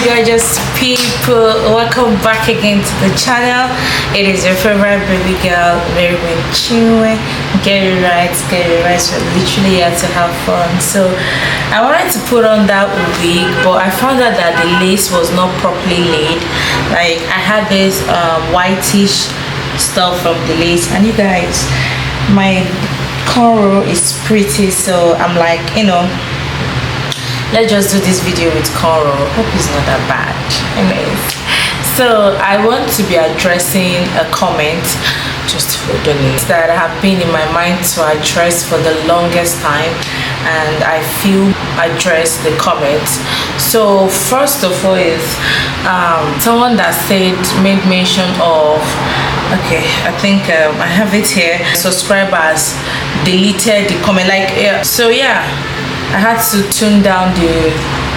gorgeous people, welcome back again to the channel. It is your favorite baby girl, MERRIMENT. Get it right, we're literally here to have fun. So I wanted to put on that wig, but I found out that the lace was not properly laid. Like I had this whitish stuff from the lace, and you guys, my cornrow is pretty, so I'm like, let's just do this video with cornrow. Hope it's not that bad. Anyways, so I want to be addressing a comment, just hold on it, that have been in my mind to address for the longest time, and I feel address the comments. So first of all is someone that made mention of, okay, I think I have it here, subscribers deleted the comment, like so yeah, I had to tune down the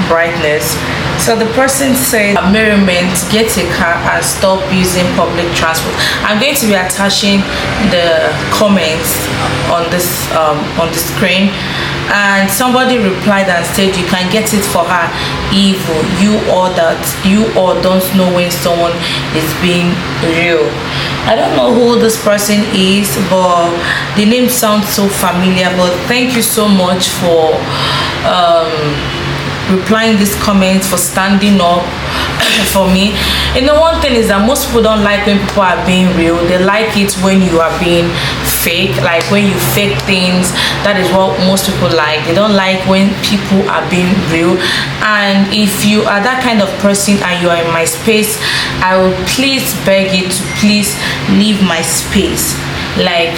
brightness. So the person said, MERRIMENT, get a car and stop using public transport. I'm going to be attaching the comments on this on the screen. And somebody replied and said, you can get it for her, evil, you all don't know when someone is being real. I don't know who this person is, but the name sounds so familiar. But thank you so much for replying these comments, for standing up for me. One thing is that most people don't like when people are being real. They like it when you are being fake, like when you fake things. That is what most people like. They don't like when people are being real. And if you are that kind of person and you are in my space, I will please beg you to please leave my space. Like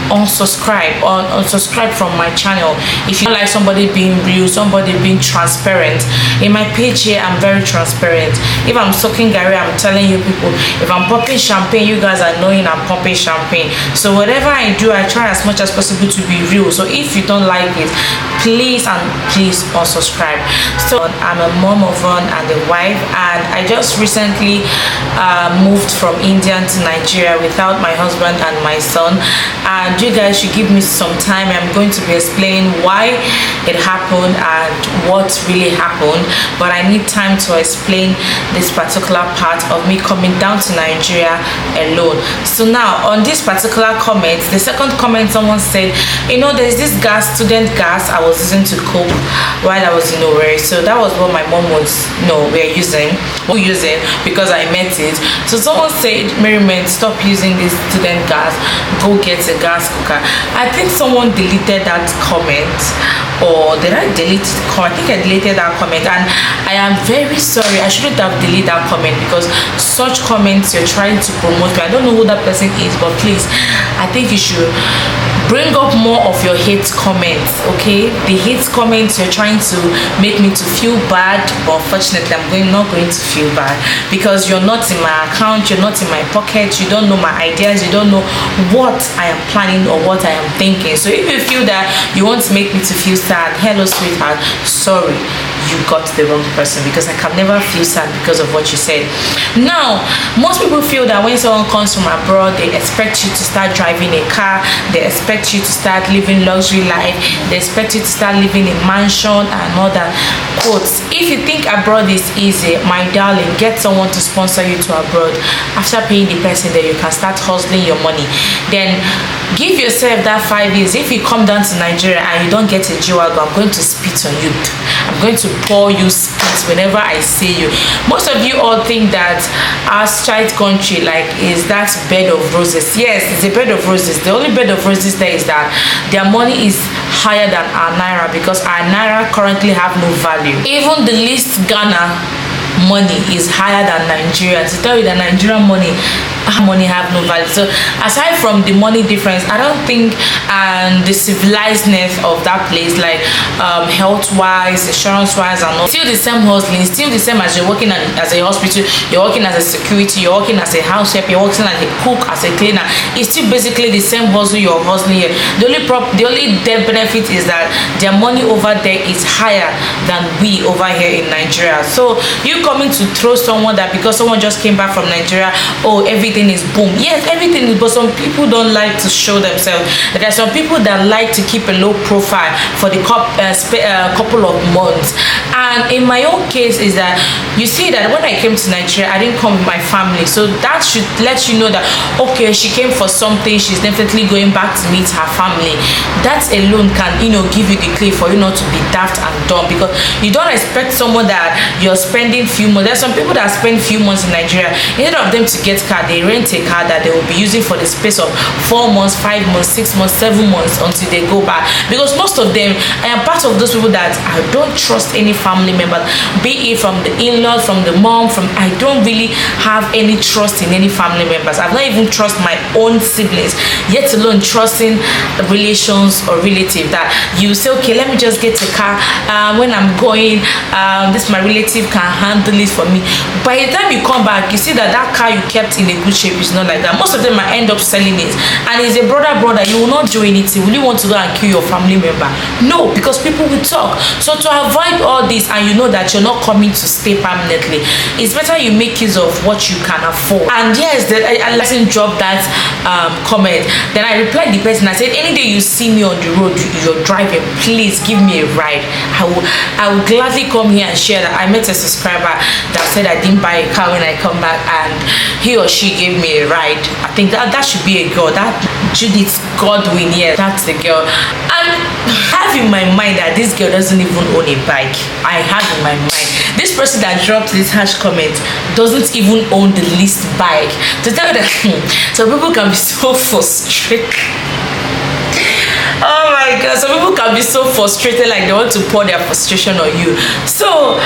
unsubscribe from my channel if you don't like somebody being real, somebody being transparent. In my page here, I'm very transparent. If I'm sucking Gary, I'm telling you people. If I'm popping champagne, you guys are knowing I'm popping champagne. So whatever I do, I try as much as possible to be real. So if you don't like it, please unsubscribe. So I'm a mom of one and a wife, and I just recently moved from India to Nigeria without my husband and my son. And you guys should give me some time. I'm going to be explaining why it happened and what really happened, but I need time to explain this particular part of me coming down to Nigeria alone. So now on this particular comment, the second comment, someone said, there's this student gas I was using to cook while I was in Owerri. So that was what my mom was we're using because I met it. So someone said, MERRIMENT, stop using this student gas, go get a gas cooker. I think someone deleted that comment, or did I delete the comment? I think I deleted that comment, and I am very sorry. I shouldn't have deleted that comment, because such comments you're trying to promote me. I don't know who that person is, but please, I think you should bring up more of your hate comments, okay? The hate comments, you're trying to make me to feel bad, but unfortunately I'm not going to feel bad, because you're not in my account, you're not in my pocket, you don't know my ideas, you don't know what I am planning or what I am thinking. So if you feel that you want to make me to feel sad, hello sweetheart, sorry, you got the wrong person, because I can never feel sad because of what you said. Now, most people feel that when someone comes from abroad, they expect you to start driving a car, they expect you to start living luxury life, they expect you to start living in mansion and all that. Quotes, if you think abroad is easy, my darling, get someone to sponsor you to abroad. After paying the person, then you can start hustling your money. Then give yourself that 5 years. If you come down to Nigeria and you don't get a G-Wagon, I'm going to spit on you. I'm going to pour you spit whenever I see you. Most of you all think that our straight country is that bed of roses. Yes, it's a bed of roses. The only bed of roses there is that their money is higher than our naira, because our naira currently have no value. Even the least Ghana money is higher than Nigeria. To tell you that Nigerian money have no value. So aside from the money difference, I don't think the civilizedness of that place, like health wise, insurance wise, and all, still the same hustling, still the same as you're working as a hospital, you're working as a security, you're working as a house help, you're working as a cook, as a cleaner. It's still basically the same hustle you're hustling here. The only benefit is that their money over there is higher than we over here in Nigeria. So you coming to throw someone that because someone just came back from Nigeria, oh, everything is boom. Yes, everything is, but some people don't like to show themselves. There are some people that like to keep a low profile for the couple of months, And in my own case is that you see that when I came to Nigeria, I didn't come with my family. So that should let you know that, okay, she came for something, she's definitely going back to meet her family. That alone can, give you the clay for you not to be daft and dumb, because you don't expect someone that you're spending few months. There's some people that spend few months in Nigeria. Instead of them to get car, they rent a car that they will be using for the space of 4 months, 5 months, 6 months, 7 months until they go back. Because most of them, I am part of those people that I don't trust any family member, be it from the in-laws, from the mom, I don't really have any trust in any family members. I've not even trust my own siblings, yet alone trusting relations or relatives that you say, okay, let me just get a car when I'm going, this my relative can handle it for me. By the time you come back, you see that car you kept in a good shape is not like that. Most of them might end up selling it, and it's a brother, you will not do anything. Will you want to go and kill your family member? No, because people will talk. So to avoid all this, and you know that you're not coming to stay permanently, it's better you make use of what you can afford. And yes, I let drop that comment. Then I replied the person, I said, any day you see me on the road, you're driving, please give me a ride. I will gladly come here and share that I met a subscriber that said I didn't buy a car when I come back, and he or she gave me a ride. I think that should be a girl. That Judith Godwin, yeah, that's the girl. And I have in my mind that this girl doesn't even own a bike. I have in my mind this person that dropped this harsh comment doesn't even own the least bike. To tell you that some people can be so frustrated. Oh my God, some people can be so frustrated, like they want to pour their frustration on you. So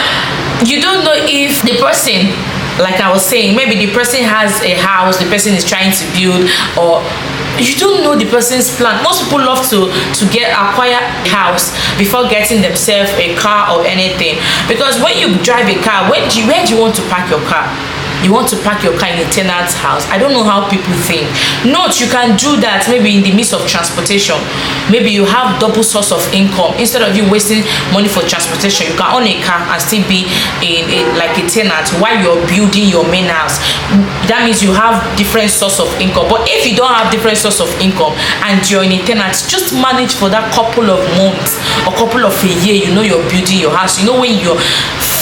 you don't know if the person, like I was saying, maybe the person has a house the person is trying to build, or you don't know the person's plan. Most people love to acquire a house before getting themselves a car or anything, because when you drive a car, where do you want to park your car? You want to park your car in a tenant's house. I don't know how people think. Note, you can do that maybe in the midst of transportation. Maybe you have double source of income. Instead of you wasting money for transportation, you can own a car and still be like a tenant while you're building your main house. That means you have different source of income. But if you don't have different source of income and you're in a tenant, just manage for that couple of months or couple of a year. You know you're building your house. You know when you're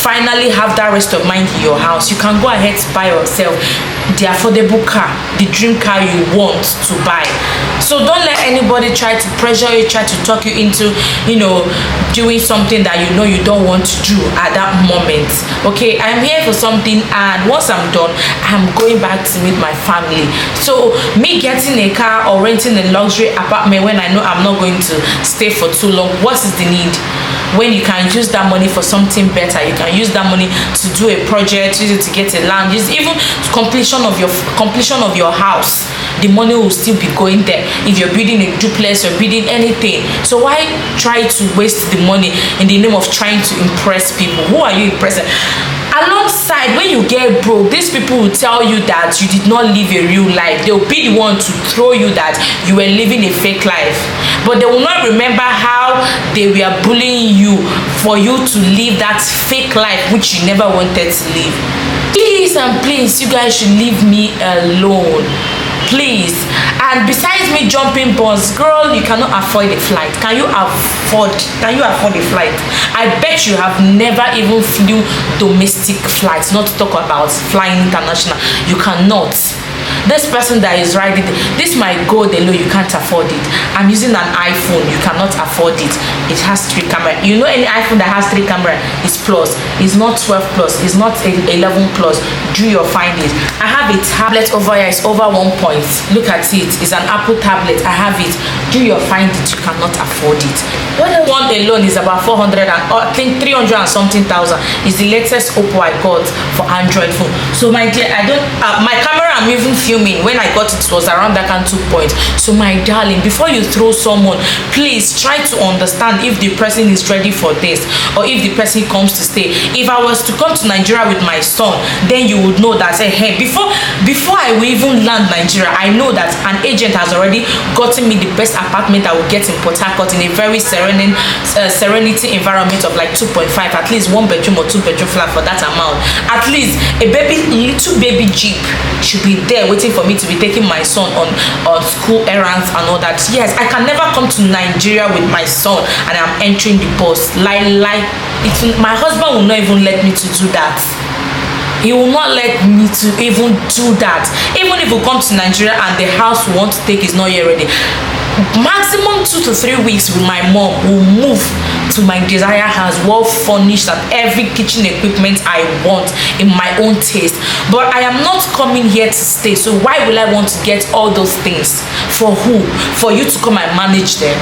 finally have that rest of mind in your house, you can go ahead to buy yourself the affordable car, the dream car you want to buy. So don't let anybody try to pressure you, try to talk you into doing something that you know you don't want to do at that moment. Okay, I'm here for something, and once I'm done, I'm going back to meet my family. So me getting a car or renting a luxury apartment when I know I'm not going to stay for too long, what is the need? When you can use that money for something better, you can use that money to do a project, use it to get a land, use even completion of your house. The money will still be going there. If you're building a duplex, you're building anything. So why try to waste the money in the name of trying to impress people? Who are you impressing? Alongside, when you get broke, these people will tell you that you did not live a real life. They'll be the one to throw you that you were living a fake life, but they will not remember how they were bullying you for you to live that fake life which you never wanted to live. Please and please, you guys should leave me alone, please. And besides me jumping bus, girl, you cannot afford a flight. Can you afford a flight? I bet you have never even flew domestic flights, not to talk about flying international. You cannot. This person that is riding this might go the low, you can't afford it. I'm using an iPhone, you cannot afford it. It has 3 cameras. You know, any iPhone that has 3 cameras is plus. It's not 12 plus, it's not 11 plus. Do your findings. I have a tablet over here, it's over 1 point. Look at it, it's an Apple tablet. I have it. Do your findings. You cannot afford it. One alone is about 400 and I think 300 and something thousand. Is the latest Oppo I got for Android phone. So my dear, I don't my camera, I'm even filming when I got it was around that kind 2 points. So my darling, before you throw someone, please try to understand if the person is ready for this, or if the person comes to stay. If I was to come to Nigeria with my son, then you would know that, hey, before I will even land Nigeria, I know that an agent has already gotten me the best apartment I will get in Port Harcourt, in a very serenity environment of like 2.5, at least 1 bedroom or 2 bedroom flat for that amount. At least a little baby jeep should be there waiting for me to be taking my son on school errands and all that. Yes, I can never come to Nigeria with my son and I'm entering the bus. Lie. my husband will not even let me to do that. He will not let me to even do that. Even if we come to Nigeria and the house we want to take is not yet ready, maximum 2 to 3 weeks with my mom will move to my desired house, well furnished, and every kitchen equipment I want in my own taste. But I am not coming here to stay, so why will I want to get all those things? For who? For you to come and manage them?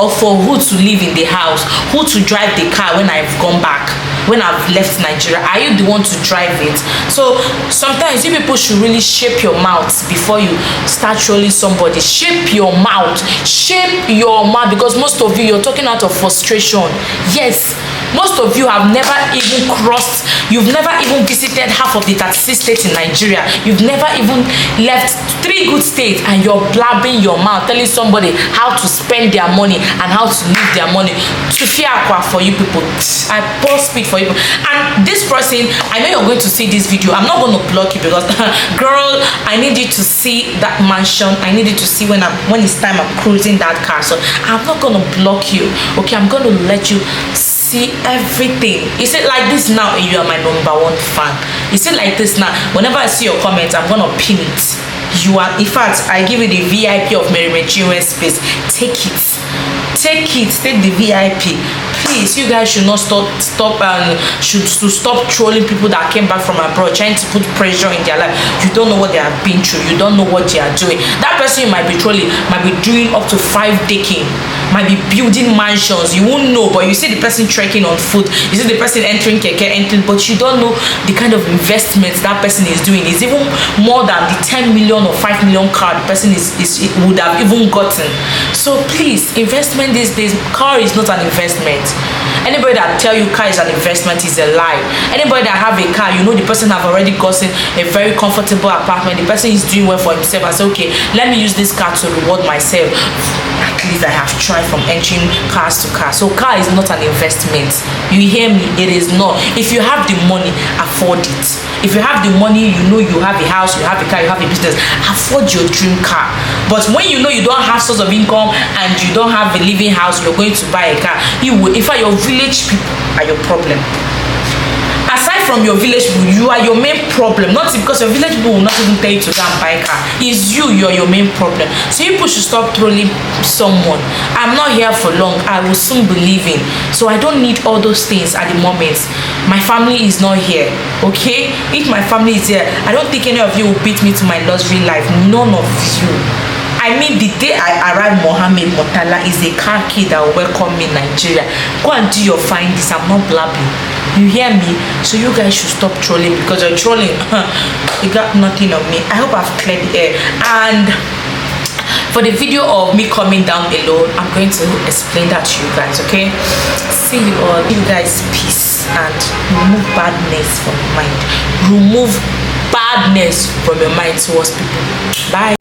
Or for who to live in the house? Who to drive the car when I've gone back? When I've left Nigeria? Are you the one to drive it? So sometimes you people should really shape your mouth before you start trolling somebody. Shape your mouth. Shape your mouth, because most of you, you're talking out of frustration. Yes, most of you have never even crossed, you've never even visited half of the 36 states in Nigeria. You've never even left 3 good states, and you're blabbing your mouth, telling somebody how to spend their money and how to live their money. To fiakwa for you people. I post speed for you. And this person, I know you're going to see this video. I'm not going to block you, because girl, I need you to see that mansion. I need you to see when it's time I'm cruising that car. So I'm not going to block you. Okay, I'm going to let you see everything. Is it like this now? You are my #1 fan. Is it like this now? Whenever I see your comments, I'm going to pin it. You are, in fact, I give you the VIP of MERRIMENT space. Take it. Take the VIP. Please, you guys should not stop trolling people that came back from abroad, trying to put pressure in their life. You don't know what they have been through. You don't know what they are doing. That person you might be trolling might be doing up to 5 decking, might be building mansions. You won't know, but you see the person trekking on foot. You see the person entering keke, but you don't know the kind of investments that person is doing. It's even more than the 10 million or 5 million car the person would have even gotten. So please, investment these days, car is not an investment. Anybody that tell you car is an investment is a lie. Anybody that have a car, you know the person have already gotten a very comfortable apartment. The person is doing well for himself and say, okay, let me use this car to reward myself. At least I have tried from entering cars to car. So car is not an investment. You hear me? It is not. If you have the money, afford it. If you have the money, you know you have a house, you have a car, you have a business, afford your dream car. But when you know you don't have source of income and you don't have a living house, you're going to buy a car, you will, in fact, your village people are your problem. Aside from your village people, you are your main problem. Not because your village people will not even tell you to go and buy a car. It's you are your main problem. So you people should stop trolling someone. I'm not here for long. I will soon be leaving. So I don't need all those things at the moment. My family is not here. Okay? If my family is here, I don't think any of you will beat me to my luxury life. None of you. I mean, the day I arrived, Mohammed Motala is a car kid that will welcome me in Nigeria. Go and do your findings. I'm not blabbing. You hear me? So you guys should stop trolling, because you're trolling. You got nothing on me. I hope I've cleared the air. And for the video of me coming down alone, I'm going to explain that to you guys, okay? See you all. You guys, peace, and remove badness from your mind. Remove badness from your mind towards people. Bye.